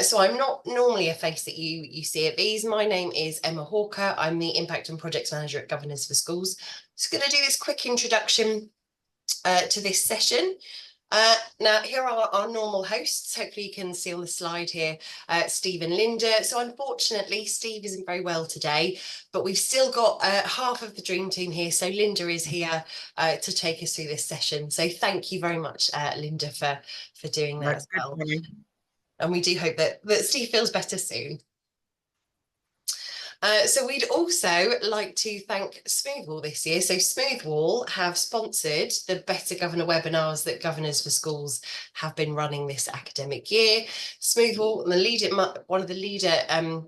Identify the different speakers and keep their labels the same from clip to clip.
Speaker 1: So I'm not normally a face that you see at these. My name is Emma Hawker. I'm the Impact and Projects Manager at Governors for Schools. Just going to do this quick introduction to this session. Now, here are our normal hosts. Hopefully you can see on the slide here, Steve and Linda. So unfortunately, Steve isn't very well today, but we've still got half of the dream team here. So Linda is here to take us through this session. So thank you very much, Linda, for doing that as well. And we do hope that Steve feels better soon. So we'd also like to thank Smoothwall this year. So Smoothwall have sponsored the Better Governor webinars that Governors for Schools have been running this academic year. Smoothwall, one of the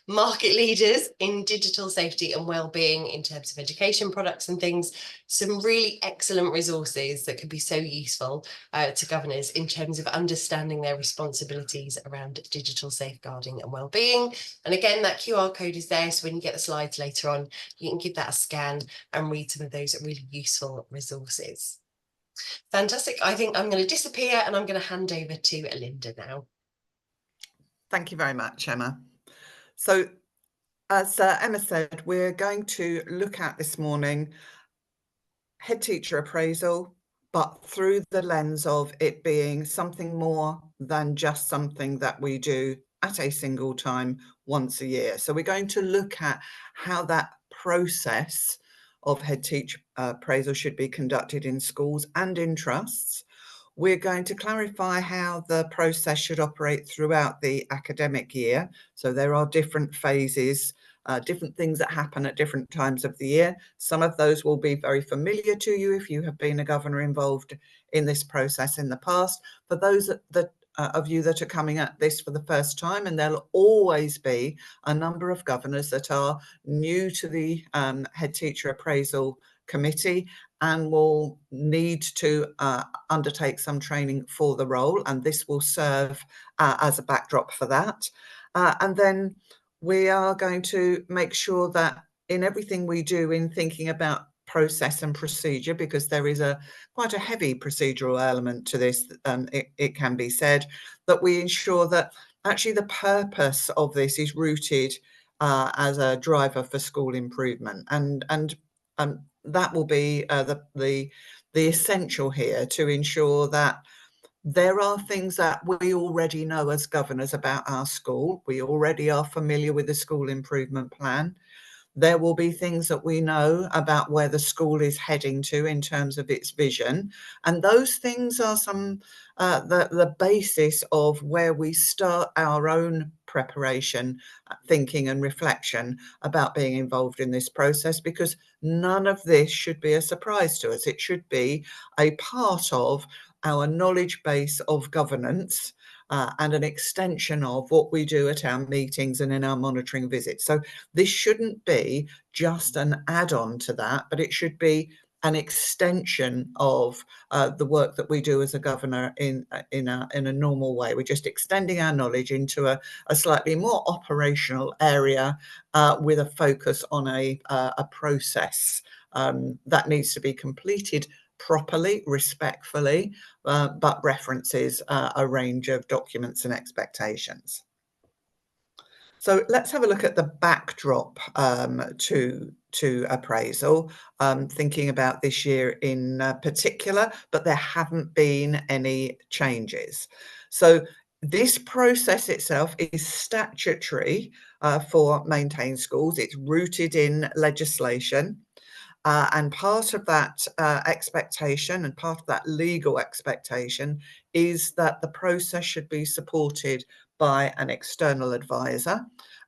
Speaker 1: market leaders in digital safety and wellbeing in terms of education products and things. Some really excellent resources that could be so useful to governors in terms of understanding their responsibilities around digital safeguarding and wellbeing. And again, that QR code is there, so when you get the slides later on, you can give that a scan and read some of those really useful resources. Fantastic. I think I'm going to disappear and I'm going to hand over to Linda now.
Speaker 2: Thank you very much, Emma. So, as Emma said, we're going to look at this morning head teacher appraisal, but through the lens of it being something more than just something that we do at a single time once a year. So we're going to look at how that process of head teacher appraisal should be conducted in schools and in trusts. We're going to clarify how the process should operate throughout the academic year. So there are different phases, different things that happen at different times of the year. Some of those will be very familiar to you if you have been a governor involved in this process in the past. For those of you that are coming at this for the first time, and there'll always be a number of governors that are new to the head teacher appraisal committee and will need to undertake some training for the role, and this will serve as a backdrop for that. And then we are going to make sure that in everything we do in thinking about process and procedure, because there is quite a heavy procedural element to this, it can be said, that we ensure that actually the purpose of this is rooted as a driver for school improvement, and that will be the essential here to ensure that there are things that we already know as governors about our school. We already are familiar with the school improvement plan. There will be things that we know about where the school is heading to in terms of its vision. And those things are the basis of where we start our own preparation, thinking and reflection about being involved in this process, because none of this should be a surprise to us. It should be a part of our knowledge base of governance and an extension of what we do at our meetings and in our monitoring visits. So this shouldn't be just an add-on to that, but it should be an extension of the work that we do as a governor in a normal way. We're just extending our knowledge into a slightly more operational area with a focus on a process that needs to be completed properly, respectfully, but references a range of documents and expectations. So let's have a look at the backdrop to appraisal, thinking about this year in particular, but there haven't been any changes. So this process itself is statutory for maintained schools. It's rooted in legislation. And part of that expectation and part of that legal expectation is that the process should be supported by an external advisor.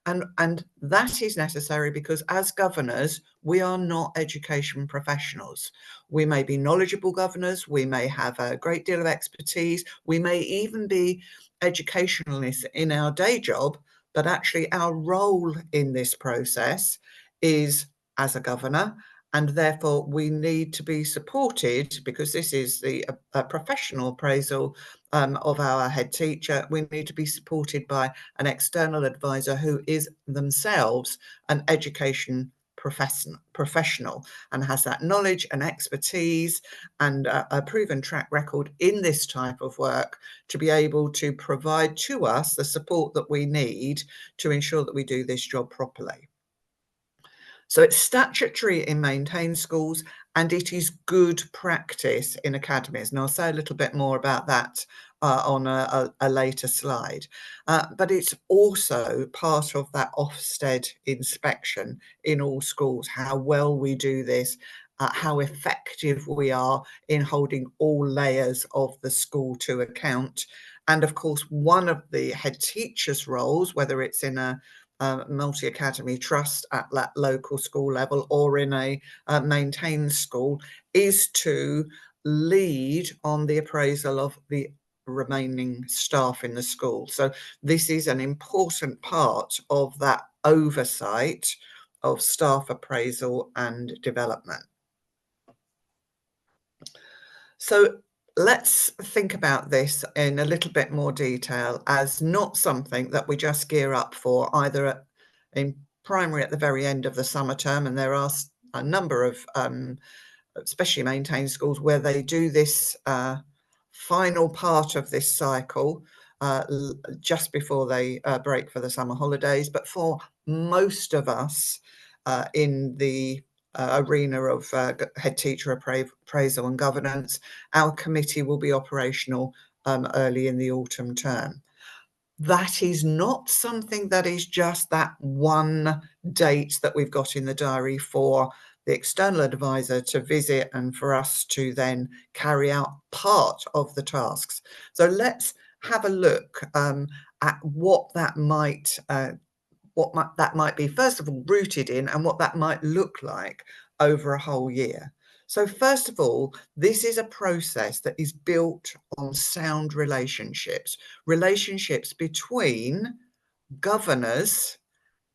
Speaker 2: And that is necessary because as governors, we are not education professionals. We may be knowledgeable governors, we may have a great deal of expertise, we may even be educationalists in our day job, but actually our role in this process is as a governor. And therefore, we need to be supported, because this is a professional appraisal of our head teacher. We need to be supported by an external advisor who is themselves an education professional and has that knowledge and expertise and a proven track record in this type of work to be able to provide to us the support that we need to ensure that we do this job properly. So it's statutory in maintained schools, and it is good practice in academies. And I'll say a little bit more about that on a later slide. But it's also part of that Ofsted inspection in all schools, how well we do this, how effective we are in holding all layers of the school to account. And of course, one of the head teachers' roles, whether it's in a multi-academy trust at that local school level or in a maintained school, is to lead on the appraisal of the remaining staff in the school. So this is an important part of that oversight of staff appraisal and development. So let's think about this in a little bit more detail as not something that we just gear up for either in primary at the very end of the summer term, and there are a number of especially maintained schools where they do this final part of this cycle just before they break for the summer holidays. But for most of us in the arena of head teacher appraisal and governance, our committee will be operational early in the autumn term. That is not something that is just that one date that we've got in the diary for the external advisor to visit and for us to then carry out part of the tasks. So let's have a look at what that might be, first of all, rooted in, and what that might look like over a whole year. So first of all, this is a process that is built on sound relationships between governors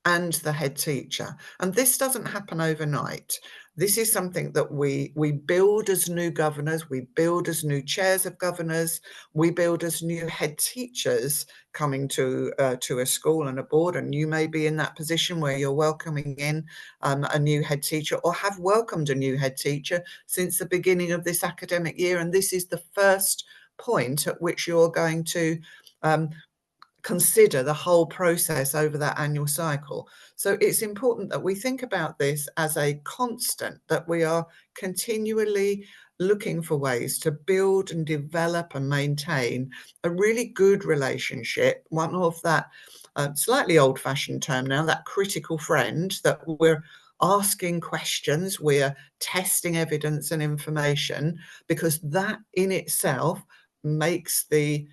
Speaker 2: and the head teacher. And this doesn't happen overnight. This is something that we build as new governors, we build as new chairs of governors, we build as new head teachers coming to a school and a board. And you may be in that position where you're welcoming in a new head teacher, or have welcomed a new head teacher since the beginning of this academic year. And this is the first point at which you're going to consider the whole process over that annual cycle. So it's important that we think about this as a constant, that we are continually looking for ways to build and develop and maintain a really good relationship, one of that slightly old-fashioned term now, that critical friend, that we're asking questions, we're testing evidence and information, because that in itself makes the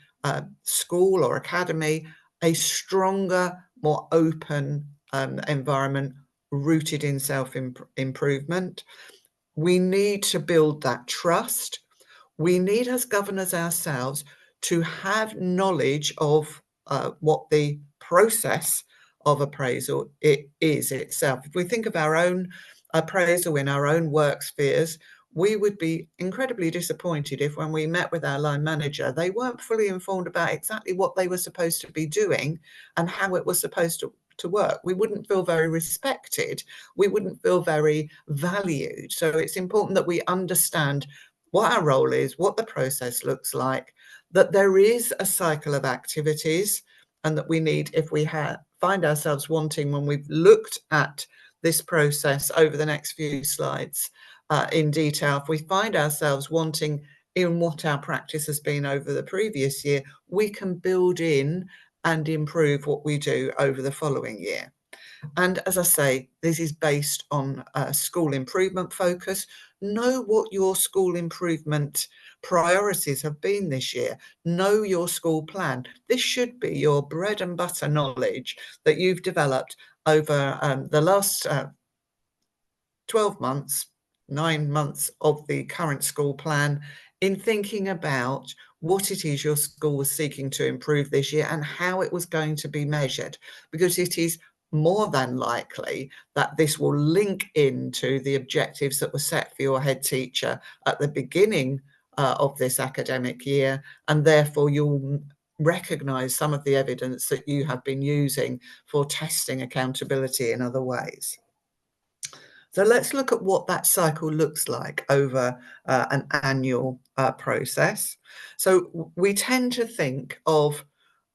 Speaker 2: school or academy a stronger, more open environment rooted in self-improvement. We need to build that trust. We need, as governors ourselves, to have knowledge of what the process of appraisal is itself. If we think of our own appraisal in our own work spheres, we would be incredibly disappointed if, when we met with our line manager, they weren't fully informed about exactly what they were supposed to be doing and how it was supposed to work. We wouldn't feel very respected. We wouldn't feel very valued. So it's important that we understand what our role is, what the process looks like, that there is a cycle of activities, and that we need, if we find ourselves wanting, when we've looked at this process over the next few slides, in detail, if we find ourselves wanting in what our practice has been over the previous year, we can build in and improve what we do over the following year. And as I say, this is based on a school improvement focus. Know what your school improvement priorities have been this year. Know your school plan. This should be your bread and butter knowledge that you've developed over the last 12 months, 9 months of the current school plan, in thinking about what it is your school was seeking to improve this year and how it was going to be measured, because it is more than likely that this will link into the objectives that were set for your head teacher at the beginning of this academic year, and therefore you'll recognise some of the evidence that you have been using for testing accountability in other ways. So let's look at what that cycle looks like over an annual process. So we tend to think of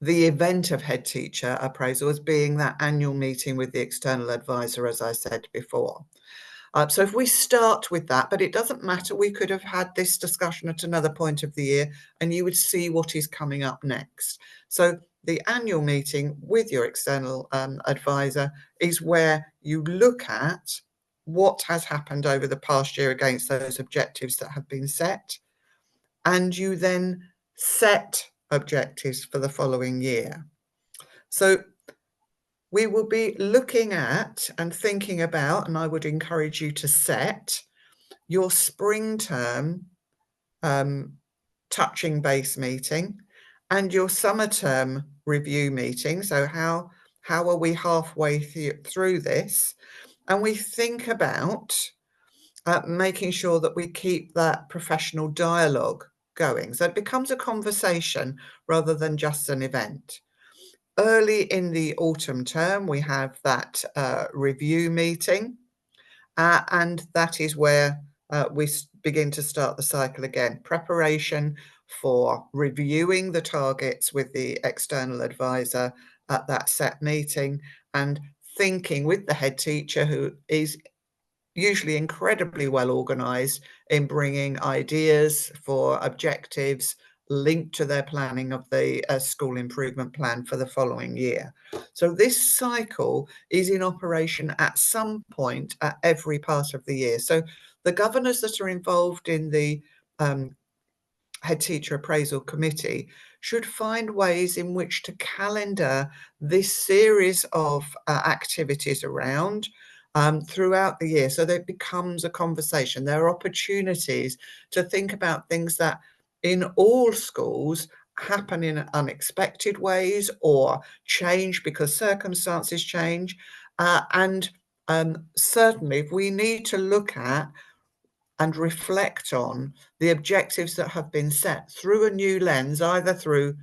Speaker 2: the event of head teacher appraisal as being that annual meeting with the external advisor, as I said before. So if we start with that, but it doesn't matter, we could have had this discussion at another point of the year and you would see what is coming up next. So the annual meeting with your external advisor is where you look at what has happened over the past year against those objectives that have been set, and you then set objectives for the following year. So we will be looking at and thinking about, and I would encourage you to set your spring term touching base meeting and your summer term review meeting. So how are we halfway through this? And we think about making sure that we keep that professional dialogue going. So it becomes a conversation rather than just an event. Early in the autumn term, we have that review meeting, and that is where we begin to start the cycle again. Preparation for reviewing the targets with the external advisor at that set meeting, and thinking with the head teacher, who is usually incredibly well organised in bringing ideas for objectives linked to their planning of the school improvement plan for the following year. So this cycle is in operation at some point at every part of the year. So the governors that are involved in the Head Teacher Appraisal Committee should find ways in which to calendar this series of activities around throughout the year, so that it becomes a conversation. There are opportunities to think about things that in all schools happen in unexpected ways or change because circumstances change. And certainly if we need to look at and reflect on the objectives that have been set through a new lens, either through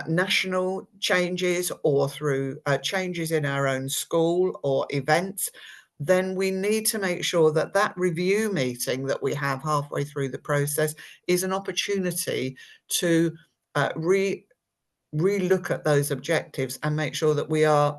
Speaker 2: national changes or through changes in our own school or events, then we need to make sure that that review meeting that we have halfway through the process is an opportunity to relook at those objectives and make sure that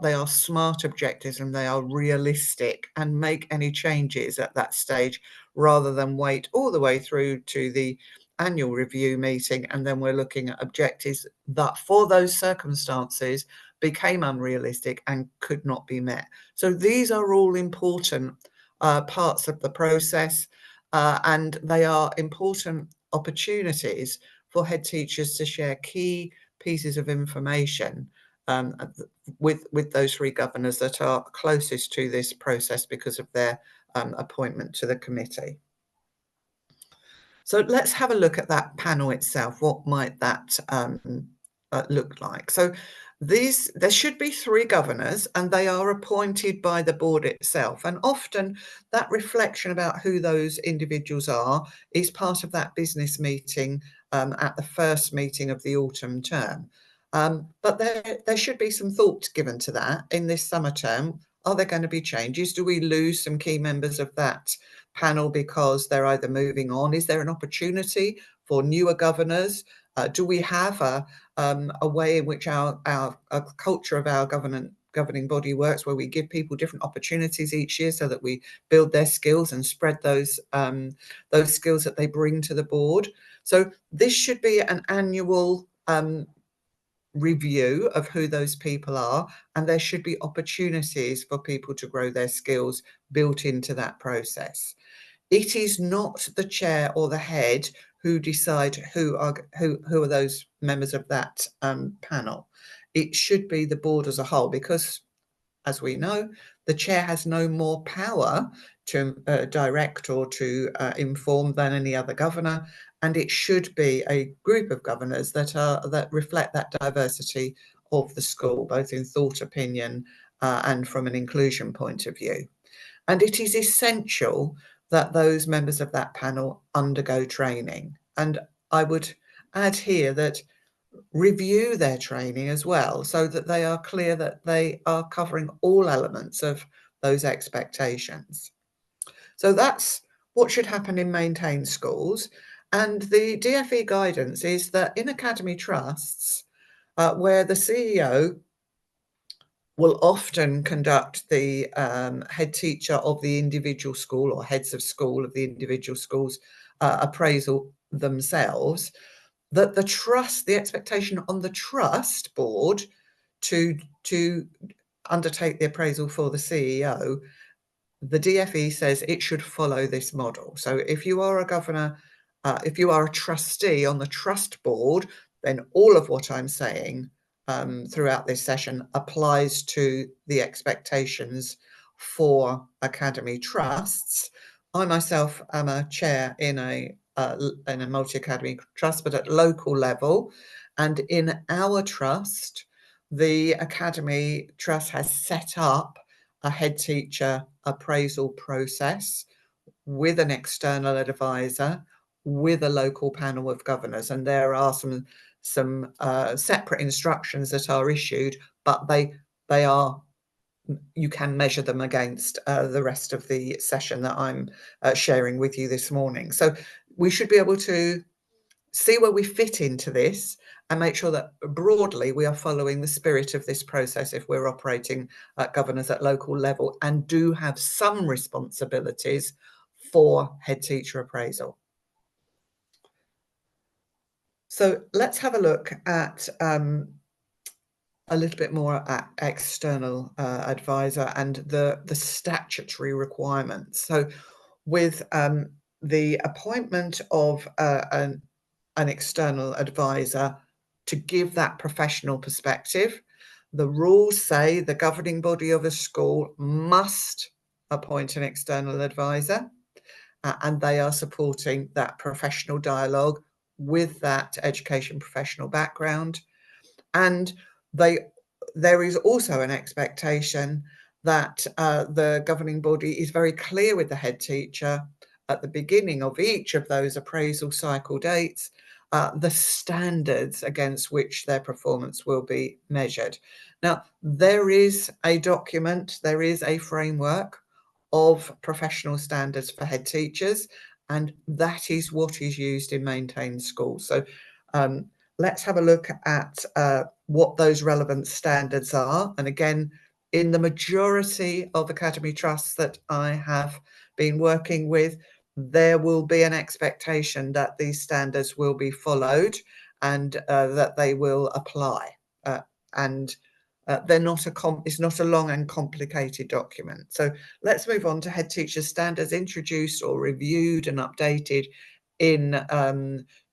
Speaker 2: they are smart objectives and they are realistic, and make any changes at that stage rather than wait all the way through to the annual review meeting and then we're looking at objectives that for those circumstances became unrealistic and could not be met. So these are all important parts of the process, and they are important opportunities for head teachers to share key pieces of information with those three governors that are closest to this process because of their appointment to the committee. So let's have a look at that panel itself. What might that look like? So there should be three governors, and they are appointed by the board itself. And often that reflection about who those individuals are is part of that business meeting at the first meeting of the autumn term. But there should be some thought given to that in this summer term. Are there going to be changes? Do we lose some key members of that panel because they're either moving on? Is there an opportunity for newer governors? Do we have a way in which our culture of our governing body works, where we give people different opportunities each year so that we build their skills and spread those skills that they bring to the board? So this should be an annual review of who those people are, and there should be opportunities for people to grow their skills built into that process. It is not the chair or the head who decide who are those members of that panel. It should be the board as a whole, because as we know, the chair has no more power to direct or to inform than any other governor, and it should be a group of governors that reflect that diversity of the school, both in thought, opinion, and from an inclusion point of view. And it is essential that those members of that panel undergo training. And I would add here that review their training as well, so that they are clear that they are covering all elements of those expectations. So that's what should happen in maintained schools. And the DfE guidance is that in academy trusts, where the CEO will often conduct the head teacher of the individual school or heads of school of the individual schools appraisal themselves, that the expectation on the trust board to undertake the appraisal for the CEO, the DfE says it should follow this model. So if you are a governor, if you are a trustee on the trust board, then all of what I'm saying throughout this session applies to the expectations for academy trusts. I myself am a chair in a multi-academy trust, but at local level. And in our trust, the academy trust has set up a head teacher appraisal process with an external advisor, with a local panel of governors, and there are some separate instructions that are issued, but they are, you can measure them against the rest of the session that I'm sharing with you this morning. So we should be able to see where we fit into this and make sure that broadly we are following the spirit of this process if we're operating governors at local level and do have some responsibilities for head teacher appraisal. So let's have a look at a little bit more at external advisor and the statutory requirements. So with the appointment of an external advisor to give that professional perspective, the rules say the governing body of a school must appoint an external advisor, and they are supporting that professional dialogue with that education professional background. And there is also an expectation that the governing body is very clear with the head teacher at the beginning of each of those appraisal cycle dates, the standards against which their performance will be measured. Now, there is a document, there is a framework of professional standards for head teachers, and that is what is used in maintained schools. So let's have a look at what those relevant standards are. And again, in the majority of academy trusts that I have been working with, there will be an expectation that these standards will be followed and that they will apply. They're not it's not a long and complicated document. So let's move on to head teacher standards introduced or reviewed and updated in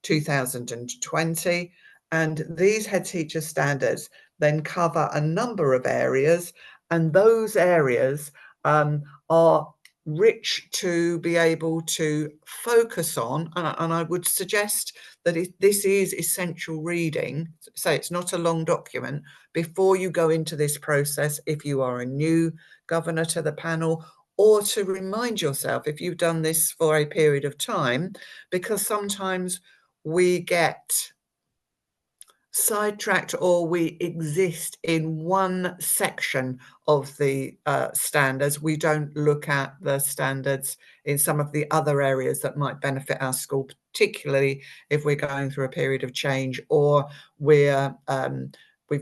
Speaker 2: 2020. And these head teacher standards then cover a number of areas, and those areas are rich to be able to focus on. And I would suggest that this is essential reading. So it's not a long document before you go into this process if you are a new governor to the panel, or to remind yourself if you've done this for a period of time, because sometimes we get sidetracked or we exist in one section of the standards. We don't look at the standards in some of the other areas that might benefit our school, particularly if we're going through a period of change or we've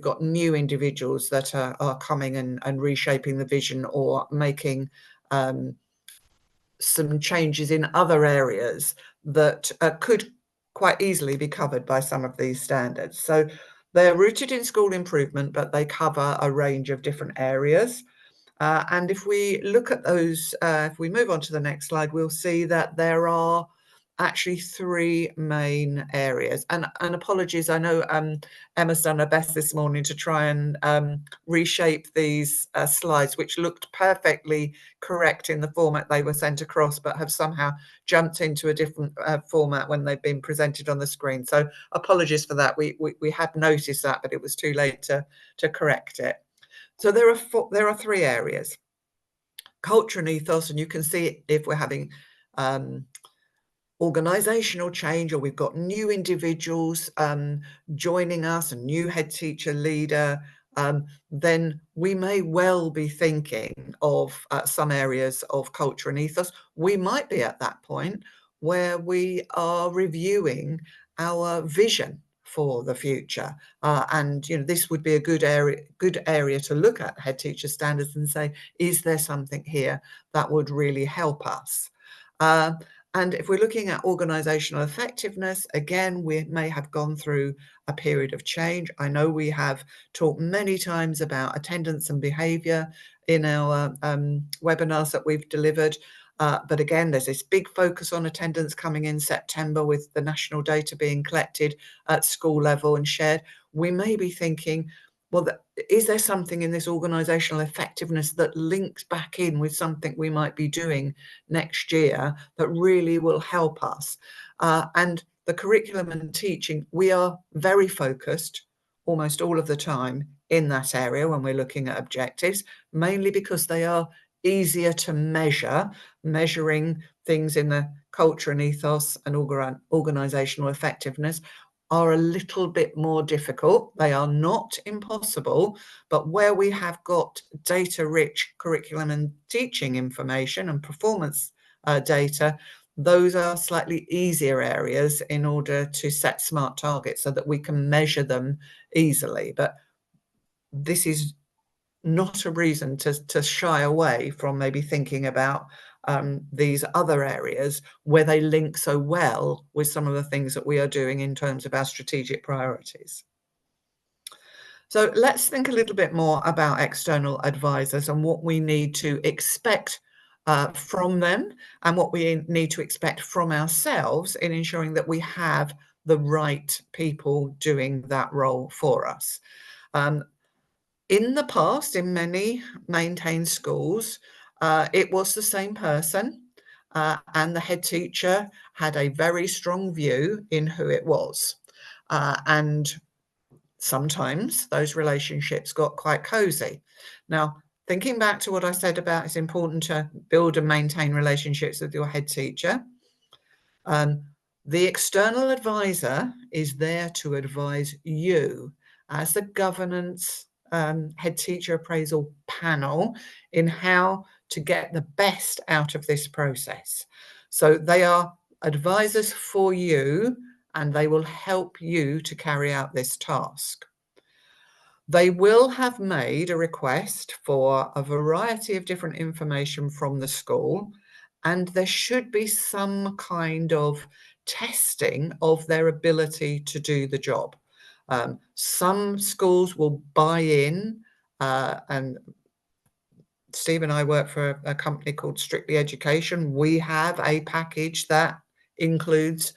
Speaker 2: got new individuals that are coming and reshaping the vision or making some changes in other areas that could quite easily be covered by some of these standards. So they're rooted in school improvement, but they cover a range of different areas. And if we look at those, if we move on to the next slide, we'll see that there are actually three main areas. And apologies, I know Emma's done her best this morning to try and reshape these slides, which looked perfectly correct in the format they were sent across, but have somehow jumped into a different format when they've been presented on the screen. So apologies for that. We had noticed that, but it was too late to correct it. So there are three areas: culture and ethos, and you can see if we're having organizational change or we've got new individuals joining us, a new head teacher leader, then we may well be thinking of some areas of culture and ethos. We might be at that point where we are reviewing our vision for the future, and this would be a good area to look at head teacher standards and say, is there something here that would really help us? And if we're looking at organisational effectiveness, again, we may have gone through a period of change. I know we have talked many times about attendance and behaviour in our webinars that we've delivered. But again, there's this big focus on attendance coming in September with the national data being collected at school level and shared. We may be thinking, well, is there something in this organisational effectiveness that links back in with something we might be doing next year that really will help us? And the curriculum and teaching, we are very focused almost all of the time in that area when we're looking at objectives, mainly because they are easier to measure. Measuring things in the culture and ethos and organisational effectiveness are a little bit more difficult. They are not impossible, but where we have got data-rich curriculum and teaching information and performance data, those are slightly easier areas in order to set smart targets so that we can measure them easily. But this is not a reason to shy away from maybe thinking about these other areas where they link so well with some of the things that we are doing in terms of our strategic priorities. So let's think a little bit more about external advisors and what we need to expect from them and what we need to expect from ourselves in ensuring that we have the right people doing that role for us. In the past, in many maintained schools, it was the same person, and the head teacher had a very strong view in who it was. And sometimes those relationships got quite cozy. Now, thinking back to what I said about it's important to build and maintain relationships with your head teacher, the external advisor is there to advise you as the governance head teacher appraisal panel in how to get the best out of this process. So they are advisors for you and they will help you to carry out this task. They will have made a request for a variety of different information from the school, and there should be some kind of testing of their ability to do the job. Some schools will buy in, and Steve and I work for a company called Strictly Education. We have a package that includes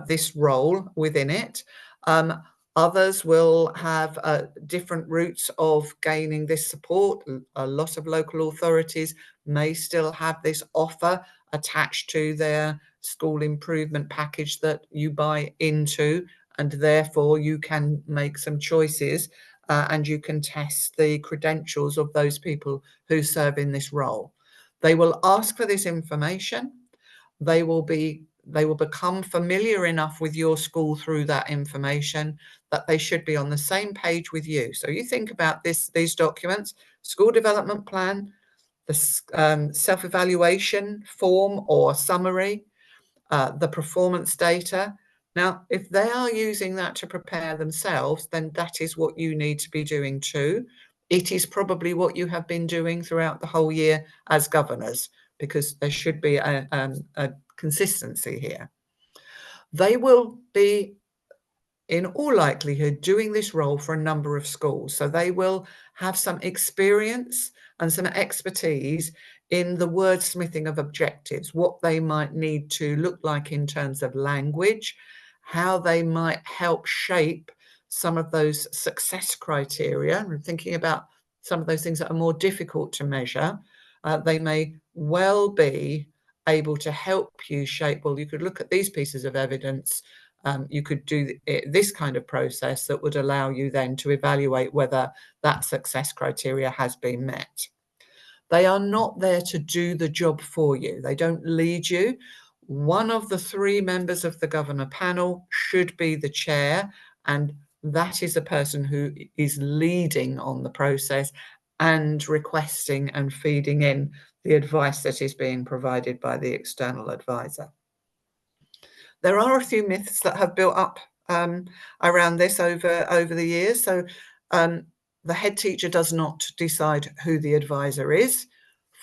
Speaker 2: this role within it. Others will have different routes of gaining this support. A lot of local authorities may still have this offer attached to their school improvement package that you buy into, and therefore you can make some choices and you can test the credentials of those people who serve in this role. They will ask for this information. They will become familiar enough with your school through that information that they should be on the same page with you. So you think about these documents: school development plan, the self-evaluation form or summary, the performance data. Now, if they are using that to prepare themselves, then that is what you need to be doing too. It is probably what you have been doing throughout the whole year as governors, because there should be a consistency here. They will be, in all likelihood, doing this role for a number of schools. So they will have some experience and some expertise in the wordsmithing of objectives, what they might need to look like in terms of language, how they might help shape some of those success criteria. And thinking about some of those things that are more difficult to measure, they may well be able to help you shape, well, you could look at these pieces of evidence, you could do this kind of process that would allow you then to evaluate whether that success criteria has been met. They are not there to do the job for you. They don't lead you. One of the three members of the governor panel should be the chair, and that is the person who is leading on the process and requesting and feeding in the advice that is being provided by the external advisor. There are a few myths that have built up around this over the years. So the head teacher does not decide who the advisor is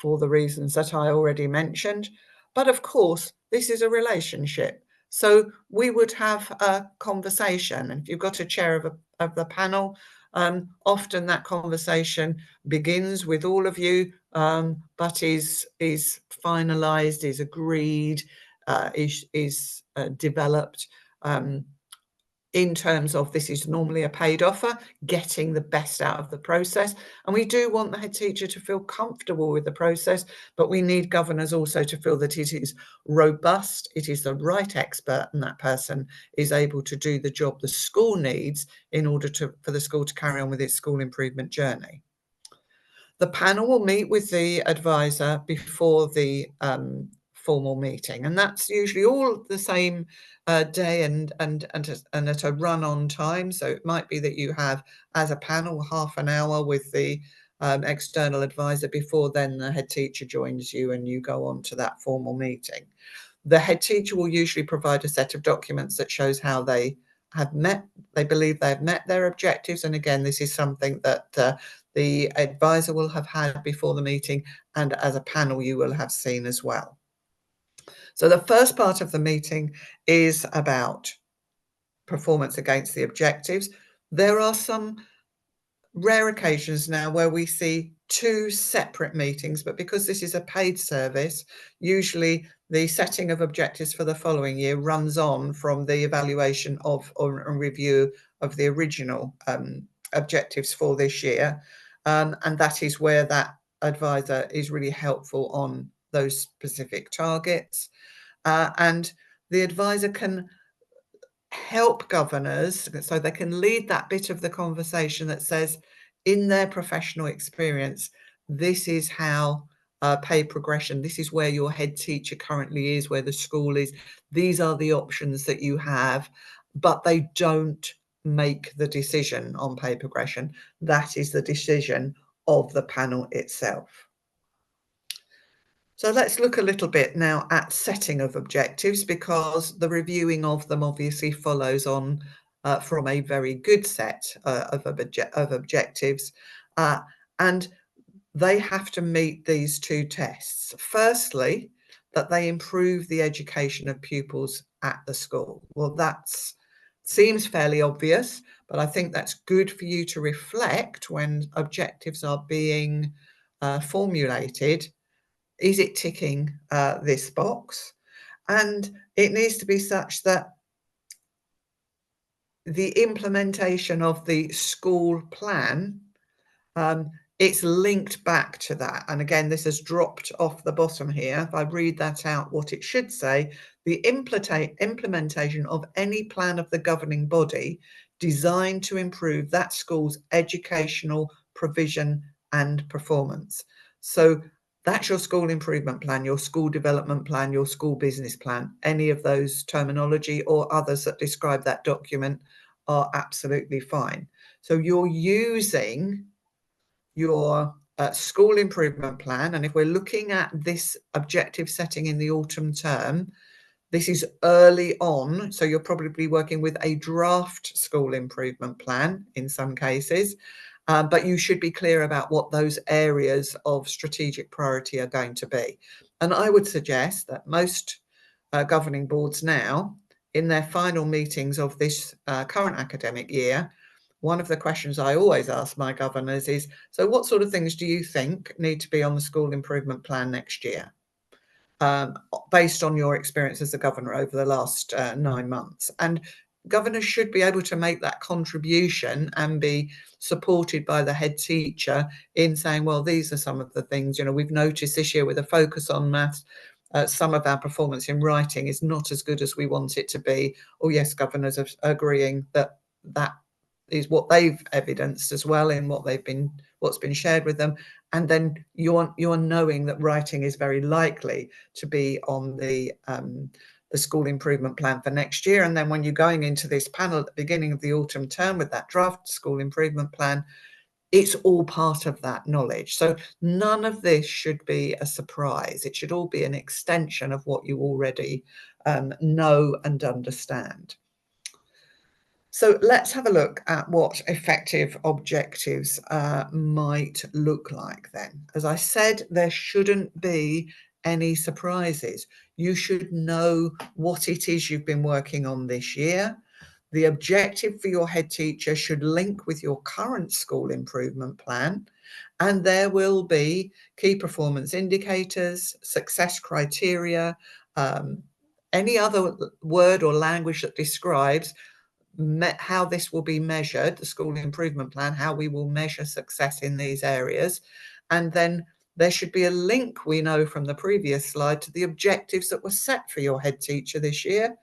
Speaker 2: for the reasons that I already mentioned. But of course, this is a relationship. So we would have a conversation, and if you've got a chair of the panel, often that conversation begins with all of you, but is finalised, is agreed, is developed in terms of, this is normally a paid offer, getting the best out of the process. And we do want the head teacher to feel comfortable with the process, but we need governors also to feel that it is robust, it is the right expert, and that person is able to do the job the school needs in order for the school to carry on with its school improvement journey. The panel will meet with the advisor before the formal meeting, and that's usually all the same day and at a run-on time. So it might be that you have, as a panel, half an hour with the external advisor before then the head teacher joins you and you go on to that formal meeting. The head teacher will usually provide a set of documents that shows how they believe they've met their objectives. And again, this is something that the advisor will have had before the meeting, and as a panel you will have seen as well. So the first part of the meeting is about performance against the objectives. There are some rare occasions now where we see two separate meetings, but because this is a paid service, usually the setting of objectives for the following year runs on from the evaluation of or review of the original objectives for this year. And that is where that advisor is really helpful on those specific targets. And the advisor can help governors so they can lead that bit of the conversation that says, in their professional experience, this is how pay progression, this is where your head teacher currently is, where the school is, these are the options that you have, but they don't make the decision on pay progression. That is the decision of the panel itself. So let's look a little bit now at setting of objectives, because the reviewing of them obviously follows on from a very good set of objectives. And they have to meet these two tests. Firstly, that they improve the education of pupils at the school. Well, that seems fairly obvious, but I think that's good for you to reflect when objectives are being formulated. Is it ticking this box? And it needs to be such that the implementation of the school plan, it's linked back to that. And again, this has dropped off the bottom here. If I read that out, what it should say, the implementation of any plan of the governing body designed to improve that school's educational provision and performance. So that's your school improvement plan, your school development plan, your school business plan. Any of those terminology or others that describe that document are absolutely fine. So you're using your school improvement plan. And if we're looking at this objective setting in the autumn term, this is early on. So you're probably working with a draft school improvement plan in some cases. But you should be clear about what those areas of strategic priority are going to be. And I would suggest that most governing boards now, in their final meetings of this current academic year, one of the questions I always ask my governors is, so what sort of things do you think need to be on the school improvement plan next year? Based on your experience as a governor over the last 9 months. And governors should be able to make that contribution and be supported by the head teacher in saying, well, these are some of the things, we've noticed this year with a focus on maths, some of our performance in writing is not as good as we want it to be. Oh yes, governors are agreeing that that is what they've evidenced as well in what's been shared with them. And then you're knowing that writing is very likely to be on the the school improvement plan for next year. And then when you're going into this panel at the beginning of the autumn term with that draft school improvement plan, it's all part of that knowledge. So none of this should be a surprise. It should all be an extension of what you already know and understand. So let's have a look at what effective objectives might look like then. As I said, there shouldn't be any surprises. You should know what it is you've been working on this year. The objective for your head teacher should link with your current school improvement plan, and there will be key performance indicators, success criteria, any other word or language that describes how this will be measured, the school improvement plan, how we will measure success in these areas. And then there should be a link, we know from the previous slide, to the objectives that were set for your head teacher this year.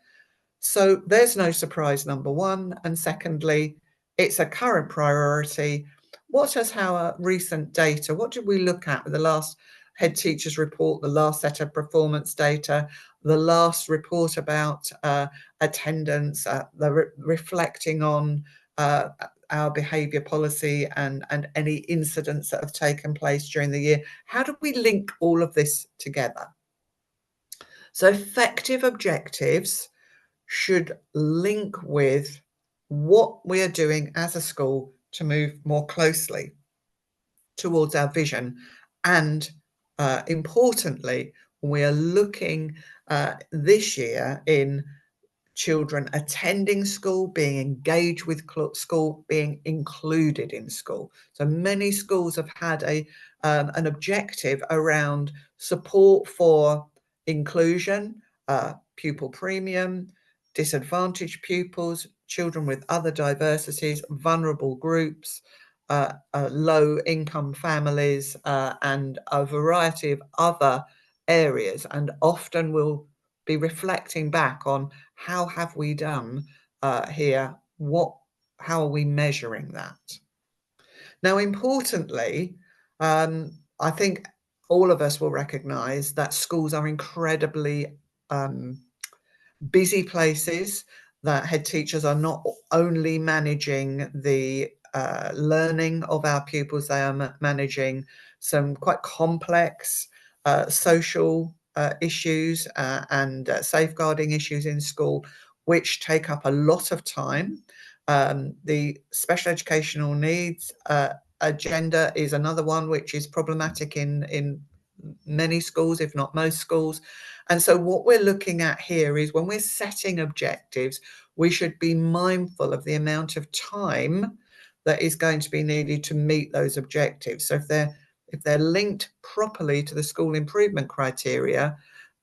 Speaker 2: So there's no surprise, number one. And secondly, it's a current priority. What has our recent data? What did we look at with the last head teachers report, the last set of performance data, the last report about attendance, reflecting on our behaviour policy and any incidents that have taken place during the year? How do we link all of this together? So effective objectives should link with what we are doing as a school to move more closely towards our vision. And importantly, we are looking this year in children attending school, being engaged with school, being included in school. So many schools have had an objective around support for inclusion, pupil premium, disadvantaged pupils, children with other diversities, vulnerable groups, low income families, and a variety of other areas. And often we'll be reflecting back on how have we done here, how are we measuring that? Now, importantly, I think all of us will recognise that schools are incredibly busy places, that head teachers are not only managing the learning of our pupils, they are managing some quite complex social issues and safeguarding issues in school, which take up a lot of time. The special educational needs agenda is another one which is problematic in many schools, if not most schools. And so what we're looking at here is when we're setting objectives, we should be mindful of the amount of time that is going to be needed to meet those objectives. So if they're linked properly to the school improvement criteria,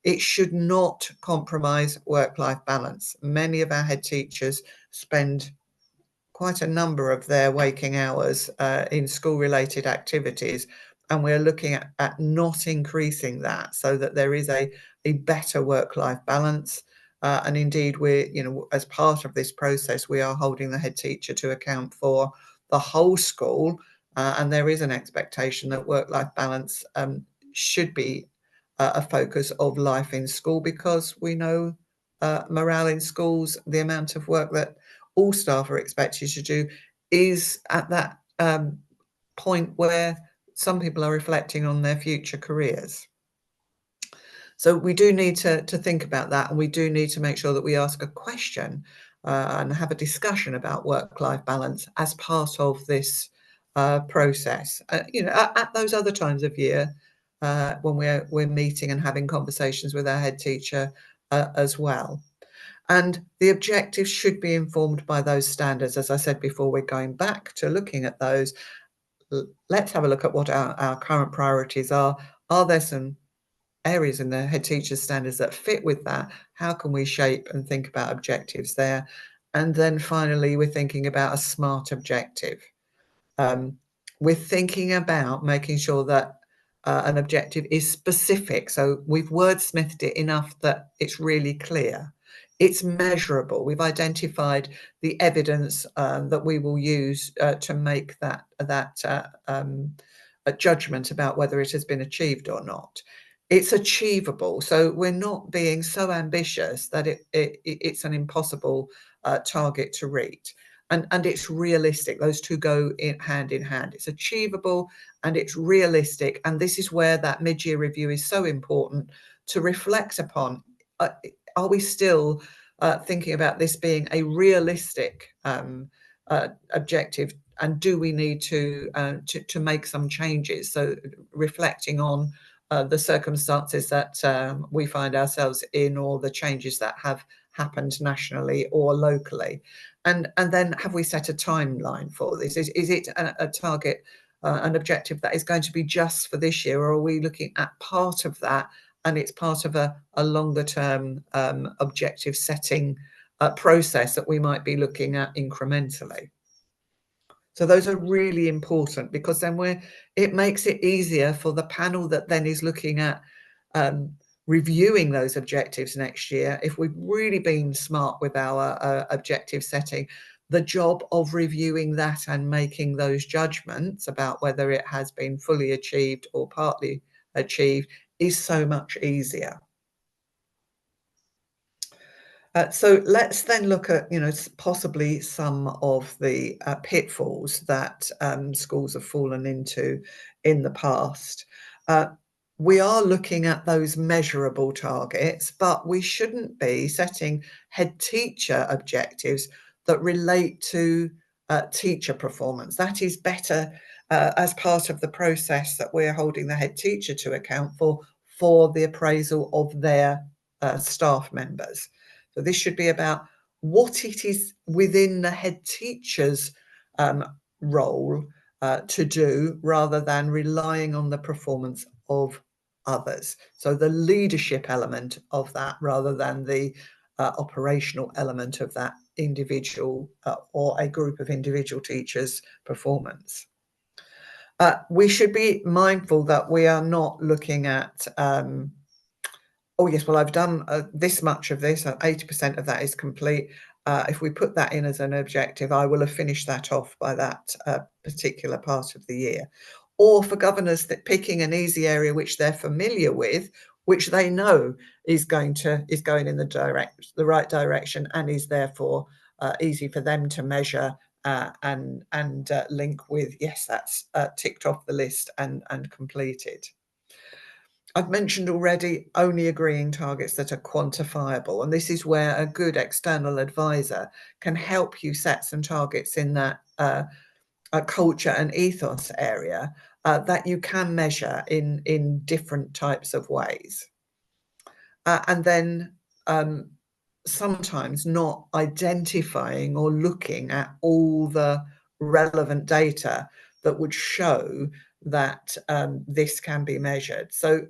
Speaker 2: it should not compromise work-life balance. Many of our head teachers spend quite a number of their waking hours in school-related activities, and we're looking at not increasing that so that there is a better work-life balance. And indeed, as part of this process, we are holding the head teacher to account for the whole school, and there is an expectation that work-life balance should be a focus of life in school, because we know morale in schools, the amount of work that all staff are expected to do, is at that point where some people are reflecting on their future careers. So we do need to think about that, and we do need to make sure that we ask a question and have a discussion about work-life balance as part of this process. At those other times of year when we're meeting and having conversations with our head teacher as well. And the objectives should be informed by those standards. As I said before, we're going back to looking at those. Let's have a look at what our current priorities are. Are there some areas in the head teacher standards that fit with that? How can we shape and think about objectives there? And then finally, we're thinking about a SMART objective. We're thinking about making sure that an objective is specific. So we've wordsmithed it enough that it's really clear. It's measurable. We've identified the evidence that we will use to make that a judgment about whether it has been achieved or not. it's achievable. So we're not being so ambitious that it's an impossible target to reach. And it's realistic. Those two go hand in hand. It's achievable and it's realistic. And this is where that mid-year review is so important to reflect upon. Are we still thinking about this being a realistic objective? And do we need to make some changes? So reflecting on the circumstances that we find ourselves in, or the changes that have happened nationally or locally, and then have we set a timeline for this? Is it a target, an objective that is going to be just for this year, or are we looking at part of that and it's part of a longer term objective setting process that we might be looking at incrementally? So those are really important, because then it makes it easier for the panel that then is looking at reviewing those objectives next year. If we've really been smart with our objective setting, the job of reviewing that and making those judgments about whether it has been fully achieved or partly achieved is so much easier. So let's then look at, possibly some of the pitfalls that schools have fallen into in the past. We are looking at those measurable targets, but we shouldn't be setting head teacher objectives that relate to teacher performance. That is better as part of the process that we're holding the head teacher to account for the appraisal of their staff members. So this should be about what it is within the head teacher's role to do, rather than relying on the performance of others. So the leadership element of that, rather than the operational element of that individual or a group of individual teachers' performance. We should be mindful that we are not looking at oh yes, well, I've done this much of this, 80% of that is complete. If we put that in as an objective, I will have finished that off by that particular part of the year. Or for governors, that picking an easy area which they're familiar with, which they know is going in the right direction, and is therefore easy for them to measure and link with, yes, that's ticked off the list and completed. I've mentioned already only agreeing targets that are quantifiable, and this is where a good external advisor can help you set some targets in that culture and ethos area that you can measure in different types of ways. And then sometimes not identifying or looking at all the relevant data that would show that this can be measured. So,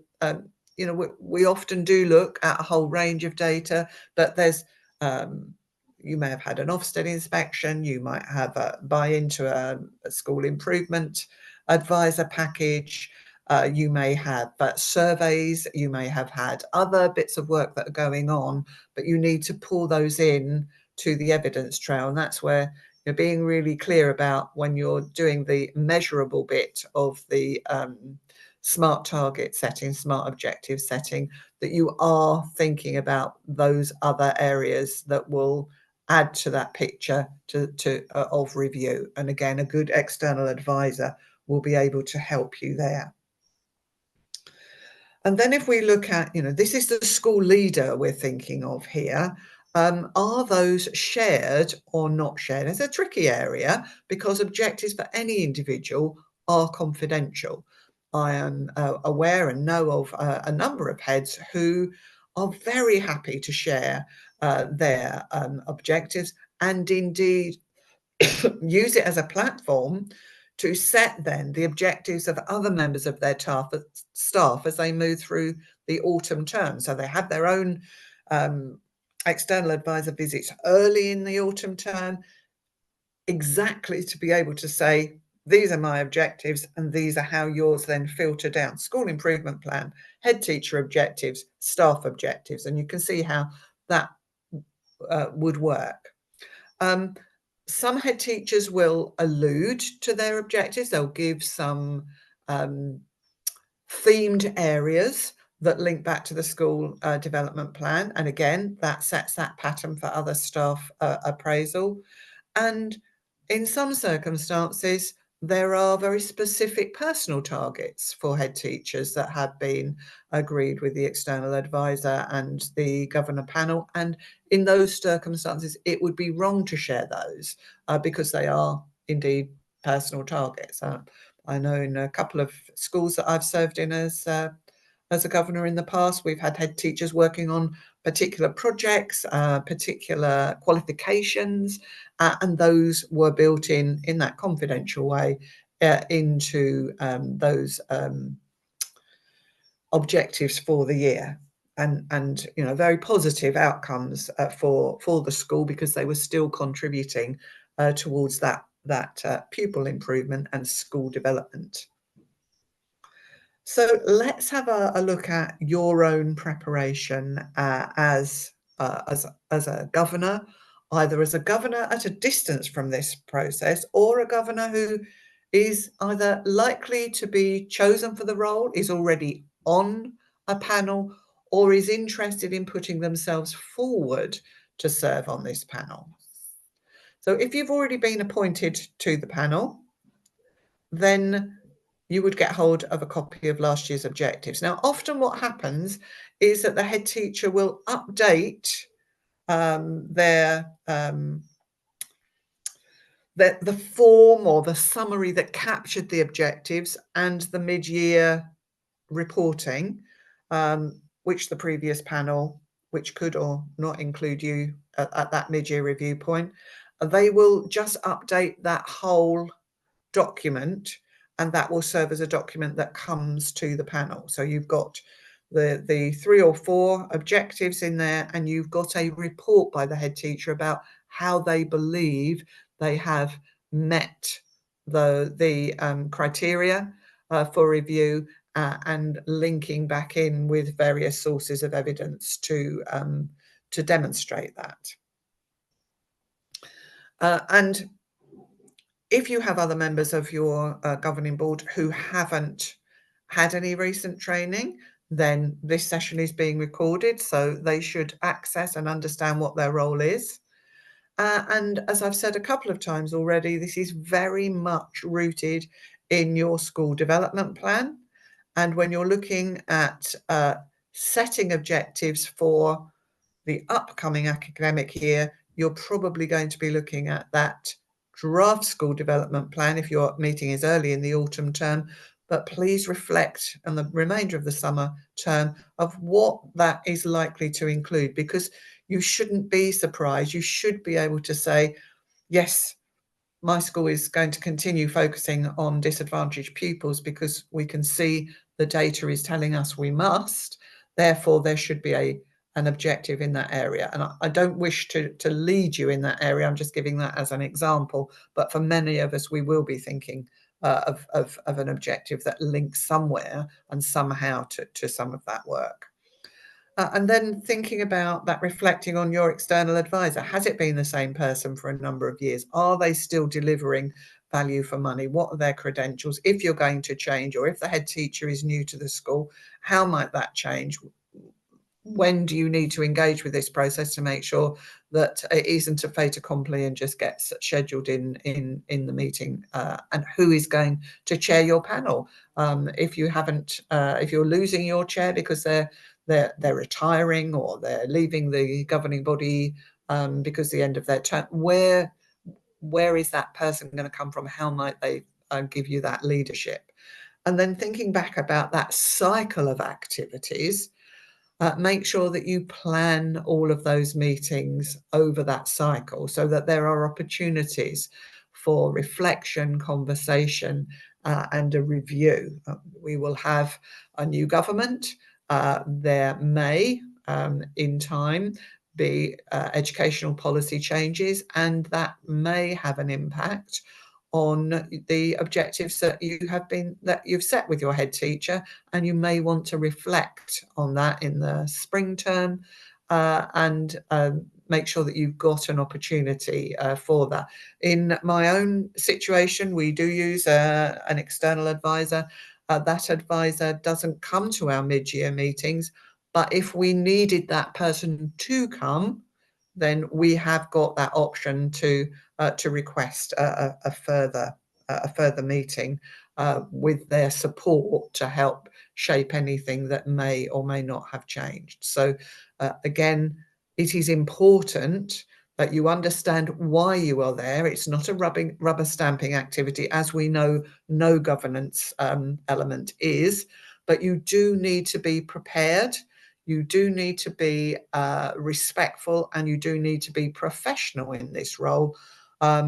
Speaker 2: we often do look at a whole range of data, but there's, you may have had an Ofsted inspection, you might have a buy into a school improvement advisor package, you may have surveys, you may have had other bits of work that are going on, but you need to pull those in to the evidence trail. And that's where you're being really clear about, when you're doing the measurable bit of the smart target setting, smart objective setting, that you are thinking about those other areas that will add to that picture of review. And again, a good external advisor will be able to help you there. And then if we look at, this is the school leader we're thinking of here. Are those shared or not shared? It's a tricky area, because objectives for any individual are confidential. I am aware and know of a number of heads who are very happy to share their objectives, and indeed use it as a platform to set then the objectives of other members of their staff as they move through the autumn term. So they have their own external advisor visits early in the autumn term, exactly to be able to say, these are my objectives and these are how yours then filter down. School improvement plan, head teacher objectives, staff objectives, and you can see how that would work. Some head teachers will allude to their objectives. They'll give some themed areas that link back to the school development plan. And again, that sets that pattern for other staff appraisal. And in some circumstances, there are very specific personal targets for head teachers that have been agreed with the external advisor and the governor panel. And in those circumstances, it would be wrong to share those because they are indeed personal targets. I know in a couple of schools that I've served in as a governor in the past, we've had head teachers working on particular projects, particular qualifications, and those were built in that confidential way into those objectives for the year. And you know, very positive outcomes for the school because they were still contributing towards that pupil improvement and school development. So let's have a look at your own preparation as a governor, either as a governor at a distance from this process or a governor who is either likely to be chosen for the role, is already on a panel, or is interested in putting themselves forward to serve on this panel. So if you've already been appointed to the panel, then you would get hold of a copy of last year's objectives. Now, often what happens is that the head teacher will update the form or the summary that captured the objectives and the mid-year reporting, which the previous panel, which could or not include you at that mid-year review point, they will just update that whole document, and that will serve as a document that comes to the panel. So you've got the 3 or 4 objectives in there, and you've got a report by the head teacher about how they believe they have met the criteria for review, and linking back in with various sources of evidence to demonstrate that. And if you have other members of your governing board who haven't had any recent training, then this session is being recorded, so they should access and understand what their role is. And as I've said a couple of times already, this is very much rooted in your school development plan. And when you're looking at setting objectives for the upcoming academic year, you're probably going to be looking at that draft school development plan if your meeting is early in the autumn term, but please reflect on the remainder of the summer term of what that is likely to include, because you shouldn't be surprised. You should be able to say, yes, my school is going to continue focusing on disadvantaged pupils because we can see the data is telling us we must. Therefore, there should be an objective in that area. And I don't wish to lead you in that area. I'm just giving that as an example. But for many of us, we will be thinking of an objective that links somewhere and somehow to some of that work. And then thinking about that, reflecting on your external advisor. Has it been the same person for a number of years? Are they still delivering value for money? What are their credentials? If you're going to change, or if the head teacher is new to the school, how might that change? When do you need to engage with this process to make sure that it isn't a fait accompli and just gets scheduled in the meeting? And who is going to chair your panel? If you haven't, if you're losing your chair because they're retiring or they're leaving the governing body because the end of their term, where is that person going to come from? How might they give you that leadership? And then thinking back about that cycle of activities, make sure that you plan all of those meetings over that cycle so that there are opportunities for reflection, conversation, and a review. We will have a new government. There may, in time, be educational policy changes, and that may have an impact on the objectives that you've set with your head teacher, and you may want to reflect on that in the spring term and make sure that you've got an opportunity for that. In my own situation, we do use an external advisor, that advisor doesn't come to our mid-year meetings, but if we needed that person to come, then we have got that option to request a further meeting with their support to help shape anything that may or may not have changed. So again, it is important that you understand why you are there. It's not a rubber stamping activity, as we know no governance element is, but you do need to be prepared. You do need to be respectful, and you do need to be professional in this role,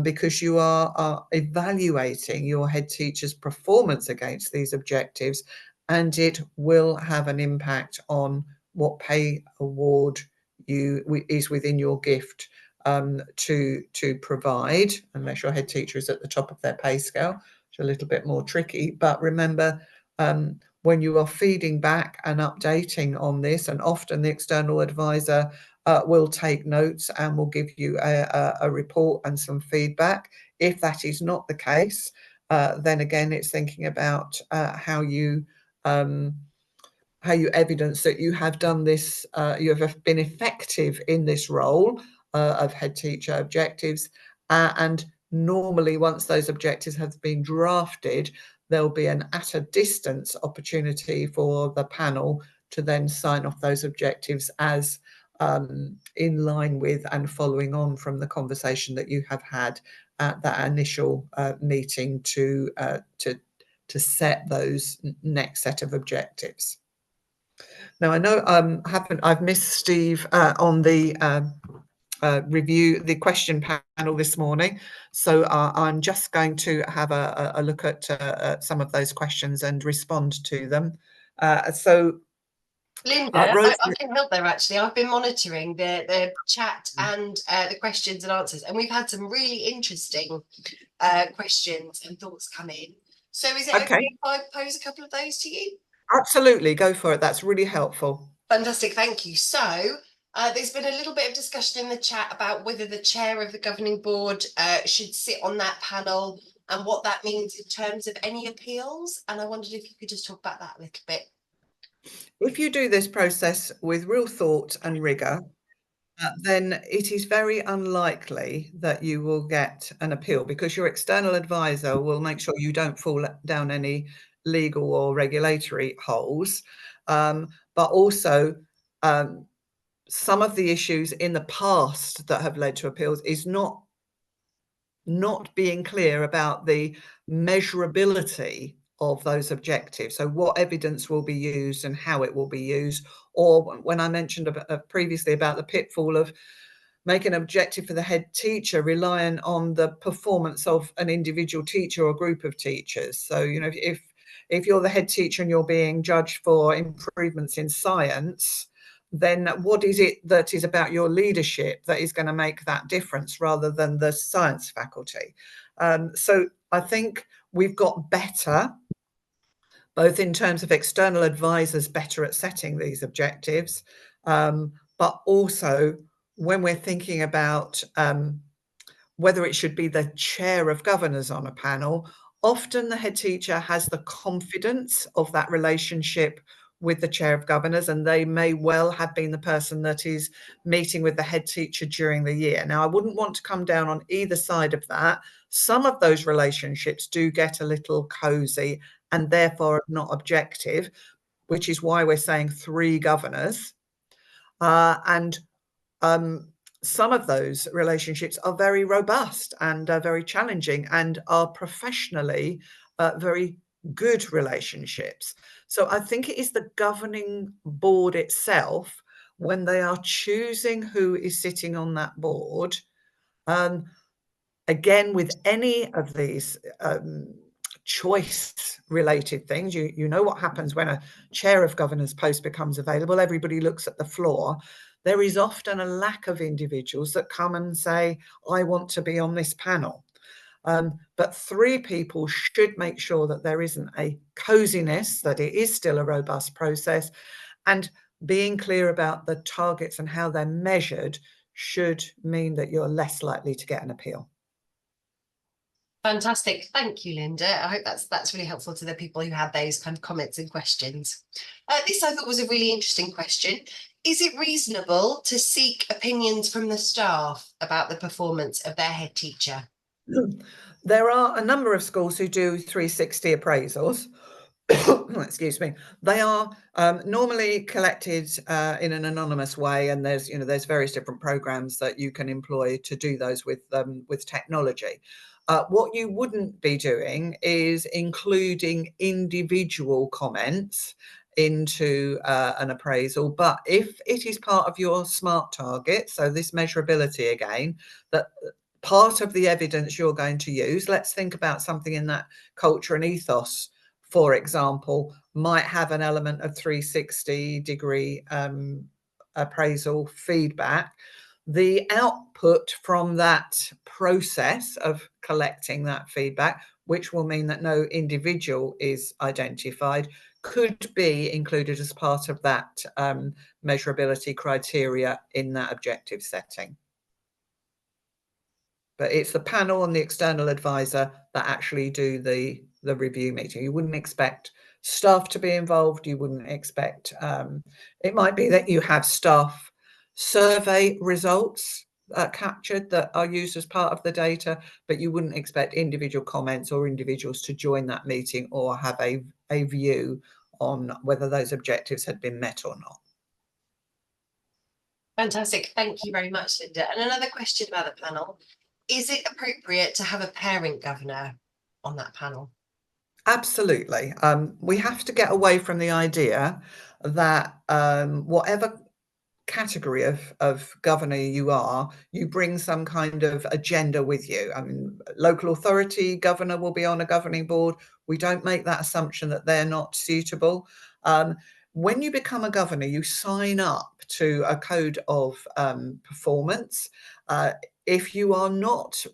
Speaker 2: because you are evaluating your head teacher's performance against these objectives, and it will have an impact on what pay award is within your gift to provide, unless your head teacher is at the top of their pay scale, which is a little bit more tricky. But remember, when you are feeding back and updating on this, and often the external advisor will take notes and will give you a report and some feedback. If that is not the case, then again, it's thinking about how you evidence that you have done this, you have been effective in this role of head teacher objectives. And normally, once those objectives have been drafted, there'll be an at a distance opportunity for the panel to then sign off those objectives as in line with and following on from the conversation that you have had at that initial meeting to set those next set of objectives. Now, I know I've missed Steve on the review, the question panel this morning, so I'm just going to have a look at some of those questions and respond to them.
Speaker 1: Linda, I can help there actually. I've been monitoring the chat and the questions and answers, and we've had some really interesting questions and thoughts come in. So is it okay if I pose a couple of those to you?
Speaker 2: Absolutely, go for it. That's really helpful.
Speaker 1: Fantastic, thank you. So there's been a little bit of discussion in the chat about whether the chair of the governing board should sit on that panel and what that means in terms of any appeals. And I wondered if you could just talk about that a little bit.
Speaker 2: If you do this process with real thought and rigour, then it is very unlikely that you will get an appeal, because your external advisor will make sure you don't fall down any legal or regulatory holes. But also, some of the issues in the past that have led to appeals is not being clear about the measurability of those objectives. So what evidence will be used and how it will be used. Or when I mentioned previously about the pitfall of making an objective for the head teacher reliant on the performance of an individual teacher or group of teachers. So, you know, if you're the head teacher and you're being judged for improvements in science, then what is it that is about your leadership that is going to make that difference rather than the science faculty? So I think we've got better, both in terms of external advisors better at setting these objectives, but also when we're thinking about whether it should be the chair of governors on a panel, often the head teacher has the confidence of that relationship with the chair of governors, and they may well have been the person that is meeting with the head teacher during the year. Now, I wouldn't want to come down on either side of that. Some of those relationships do get a little cozy and therefore not objective, which is why we're saying 3 governors. Some of those relationships are very robust and very challenging and are professionally very good relationships. So I think it is the governing board itself, when they are choosing who is sitting on that board, again, with any of these choice related things, you know what happens when a chair of governors post becomes available. Everybody looks at the floor. There is often a lack of individuals that come and say, I want to be on this panel. But 3 people should make sure that there isn't a coziness, that it is still a robust process, and being clear about the targets and how they're measured should mean that you're less likely to get an appeal.
Speaker 1: Fantastic. Thank you, Linda. I hope that's really helpful to the people who had those kind of comments and questions. This I thought was a really interesting question. Is it reasonable to seek opinions from the staff about the performance of their head teacher?
Speaker 2: There are a number of schools who do 360 appraisals. Excuse me. They are normally collected in an anonymous way, and there's various different programs that you can employ to do those with technology. What you wouldn't be doing is including individual comments into an appraisal, but if it is part of your SMART target, so this measurability again, that part of the evidence you're going to use, let's think about something in that culture and ethos, for example, might have an element of 360-degree appraisal feedback. The output from that process of collecting that feedback, which will mean that no individual is identified, could be included as part of that measurability criteria in that objective setting. But it's the panel and the external advisor that actually do the review meeting. You wouldn't expect staff to be involved. You wouldn't expect, it might be that you have staff survey results captured that are used as part of the data, but you wouldn't expect individual comments or individuals to join that meeting or have a view on whether those objectives had been met or not.
Speaker 1: Fantastic. Thank you very much, Linda. And another question about the panel. Is it appropriate to have a parent governor on that panel?
Speaker 2: Absolutely. We have to get away from the idea that whatever category of governor you are, you bring some kind of agenda with you. I mean, local authority governor will be on a governing board. We don't make that assumption that they're not suitable. When you become a governor, you sign up to a code of performance. If you are not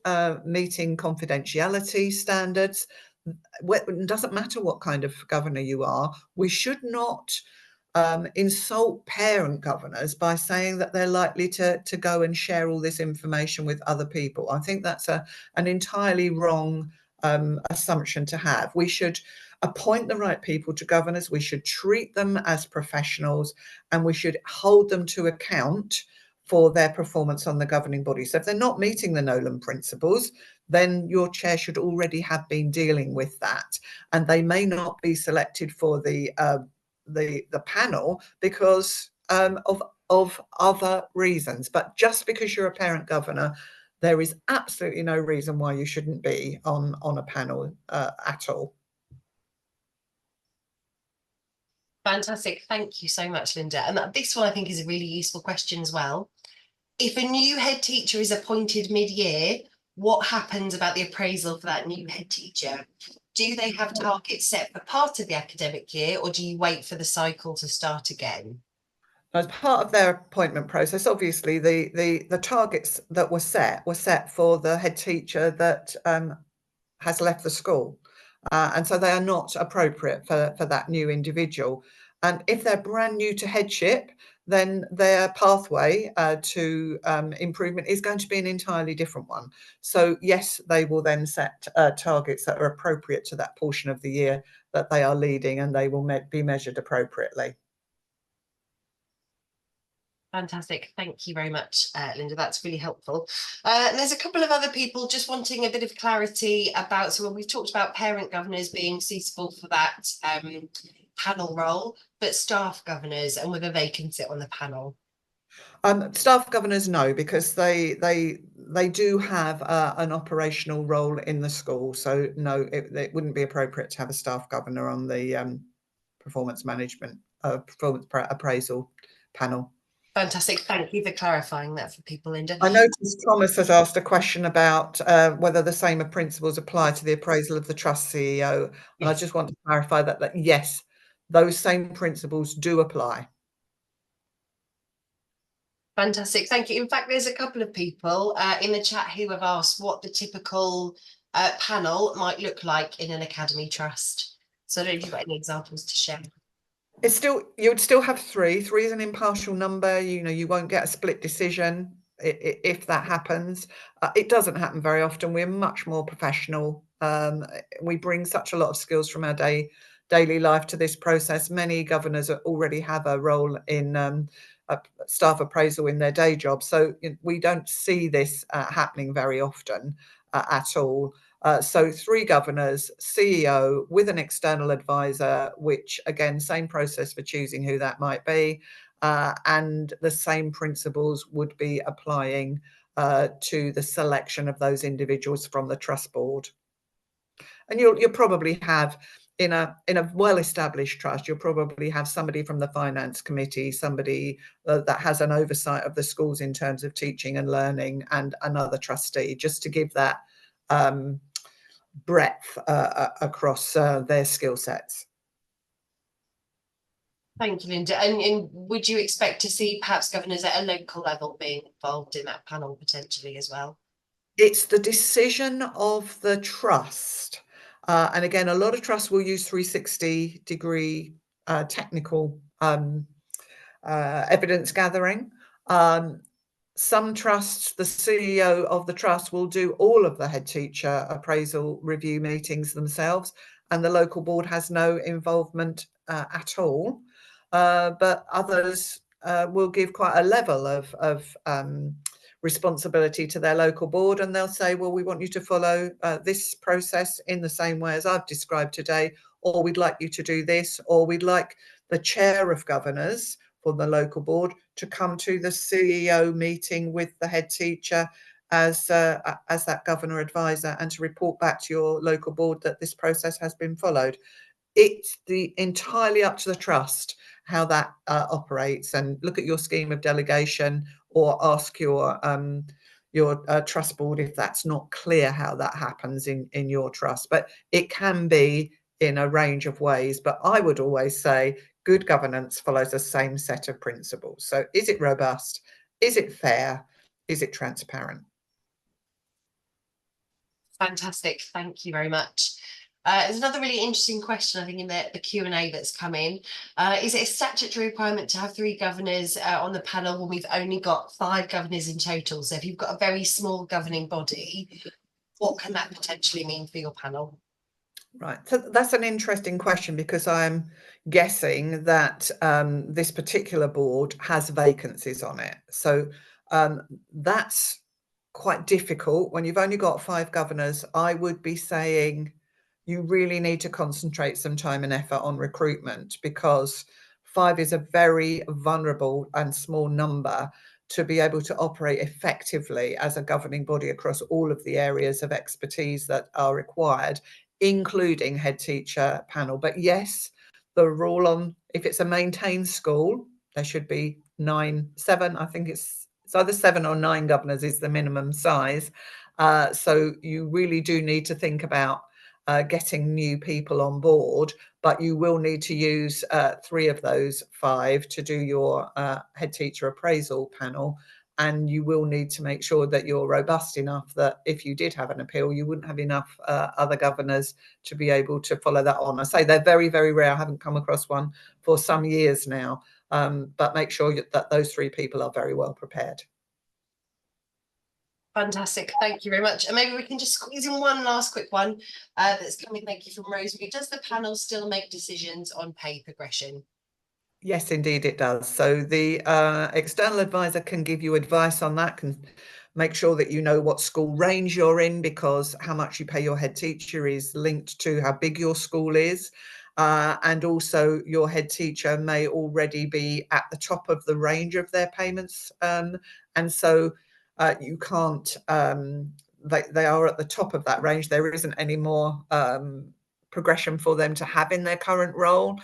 Speaker 2: meeting confidentiality standards, it doesn't matter what kind of governor you are, we should not insult parent governors by saying that they're likely to go and share all this information with other people. I think that's an entirely wrong assumption to have. We should appoint the right people to governors. We should treat them as professionals, and we should hold them to account for their performance on the governing body. So if they're not meeting the Nolan principles, then your chair should already have been dealing with that, and they may not be selected for the panel because of other reasons. But just because you're a parent governor, there is absolutely no reason why you shouldn't be on a panel at all.
Speaker 1: Fantastic. Thank you so much, Linda. And this one I think is a really useful question as well. If a new head teacher is appointed mid-year, what happens about the appraisal for that new head teacher? Do they have targets set for part of the academic year, or do you wait for the cycle to start again?
Speaker 2: As part of their appointment process, obviously the targets that were set for the head teacher that has left the school. And so they are not appropriate for that new individual. And if they're brand new to headship, then their pathway to improvement is going to be an entirely different one. So yes, they will then set targets that are appropriate to that portion of the year that they are leading, and they will be measured appropriately.
Speaker 1: Fantastic. Thank you very much, Linda. That's really helpful. There's a couple of other people just wanting a bit of clarity about, so we've talked about parent governors being suitable for that panel role, but staff governors and whether they can sit on the panel.
Speaker 2: Staff governors, no, because they do have an operational role in the school. So no, it wouldn't be appropriate to have a staff governor on the performance management, performance appraisal panel.
Speaker 1: Fantastic. Thank you for clarifying that for people, Linda.
Speaker 2: I noticed Thomas has asked a question about whether the same principles apply to the appraisal of the trust CEO. And yes. I just want to clarify that yes, those same principles do apply.
Speaker 1: Fantastic. Thank you. In fact, there's a couple of people in the chat who have asked what the typical panel might look like in an academy trust. So I don't know if you've got any examples to share.
Speaker 2: You would still have three. Three is an impartial number. You won't get a split decision. if that happens. It doesn't happen very often. We're much more professional. We bring such a lot of skills from our daily life to this process. Many governors already have a role in staff appraisal in their day job, so we don't see this happening very often at all. So 3 governors, CEO with an external advisor, which again, same process for choosing who that might be, and the same principles would be applying to the selection of those individuals from the trust board. And you'll probably have, in a well-established trust, you'll probably have somebody from the finance committee, somebody that has an oversight of the schools in terms of teaching and learning, and another trustee, just to give that breadth across their skill sets.
Speaker 1: Thank you, Linda. And would you expect to see perhaps governors at a local level being involved in that panel potentially as well?
Speaker 2: It's the decision of the trust. And again, a lot of trusts will use 360-degree technical evidence gathering. Some trusts, the CEO of the trust will do all of the head teacher appraisal review meetings themselves, and the local board has no involvement at all. But others will give quite a level of responsibility to their local board, and they'll say, well, we want you to follow this process in the same way as I've described today, or we'd like you to do this, or we'd like the chair of governors for the local board to come to the CEO meeting with the head teacher as that governor advisor, and to report back to your local board that this process has been followed. It's entirely up to the trust how that operates, and look at your scheme of delegation, or ask your trust board if that's not clear how that happens in your trust. But it can be in a range of ways. But I would always say good governance follows the same set of principles. So is it robust? Is it fair? Is it transparent?
Speaker 1: Fantastic. Thank you very much. There's another really interesting question, I think, in the Q&A that's come in. Is it a statutory requirement to have 3 governors on the panel when we've only got 5 governors in total? So if you've got a very small governing body, what can that potentially mean for your panel?
Speaker 2: Right, so that's an interesting question, because I'm guessing that this particular board has vacancies on it. So that's quite difficult. When you've only got 5 governors, I would be saying you really need to concentrate some time and effort on recruitment, because 5 is a very vulnerable and small number to be able to operate effectively as a governing body across all of the areas of expertise that are required, including head teacher panel. But yes, the rule on, if it's a maintained school, there should be 7, I think it's either 7 or 9 governors is the minimum size. So you really do need to think about getting new people on board, but you will need to use 3 of those 5 to do your head teacher appraisal panel. And you will need to make sure that you're robust enough that if you did have an appeal, you wouldn't have enough other governors to be able to follow that on. I say they're very, very rare. I haven't come across one for some years now, but make sure that those 3 people are very well prepared.
Speaker 1: Fantastic. Thank you very much. And maybe we can just squeeze in one last quick one that's coming. Thank you, from Rosemary. Does the panel still make decisions on pay progression?
Speaker 2: Yes, indeed it does. So the external advisor can give you advice on that, can make sure that you know what school range you're in, because how much you pay your head teacher is linked to how big your school is. And also your head teacher may already be at the top of the range of their payments. And so you can't, they are at the top of that range. There isn't any more progression for them to have in their current role.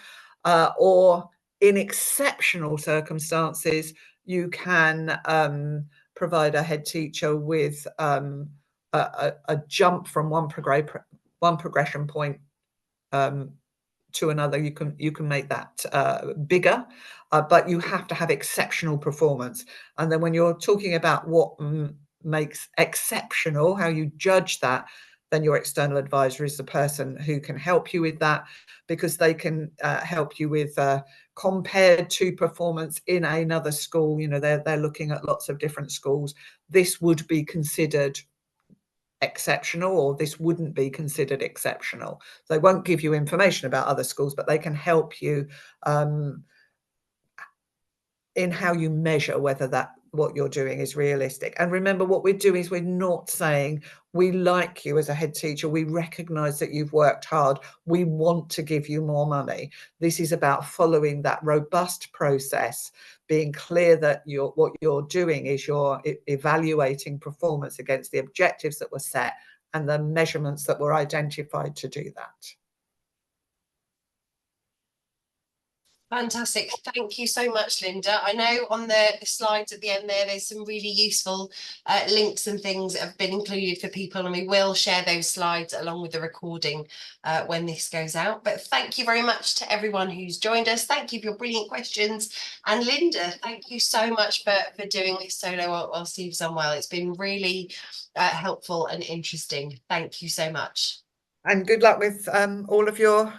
Speaker 2: Or in exceptional circumstances, you can provide a head teacher with a jump from one progression point to another. You can make that bigger, but you have to have exceptional performance. And then when you're talking about what makes exceptional, how you judge that, then your external advisor is the person who can help you with that, because they can help you with compared to performance in another school. You know, they're looking at lots of different schools. This would be considered exceptional, or this wouldn't be considered exceptional. They won't give you information about other schools, but they can help you in how you measure whether that what you're doing is realistic. And remember, what we're doing is we're not saying we like you as a head teacher, we recognize that you've worked hard, we want to give you more money. This is about following that robust process, being clear that what you're doing is you're evaluating performance against the objectives that were set and the measurements that were identified to do that.
Speaker 1: Fantastic. Thank you so much, Linda. I know on the slides at the end there's some really useful links and things that have been included for people, and we will share those slides along with the recording when this goes out. But thank you very much to everyone who's joined us. Thank you for your brilliant questions. And Linda, thank you so much for doing this solo while Steve's unwell. It's been really helpful and interesting. Thank you so much.
Speaker 2: And good luck with all of your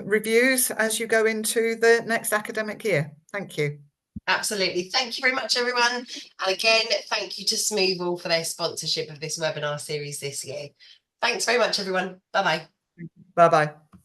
Speaker 2: reviews as you go into the next academic year. Thank you.
Speaker 1: Absolutely. Thank you very much, everyone. And again, thank you to Smoothwall for their sponsorship of this webinar series this year. Thanks very much, everyone. Bye-bye.
Speaker 2: Bye-bye.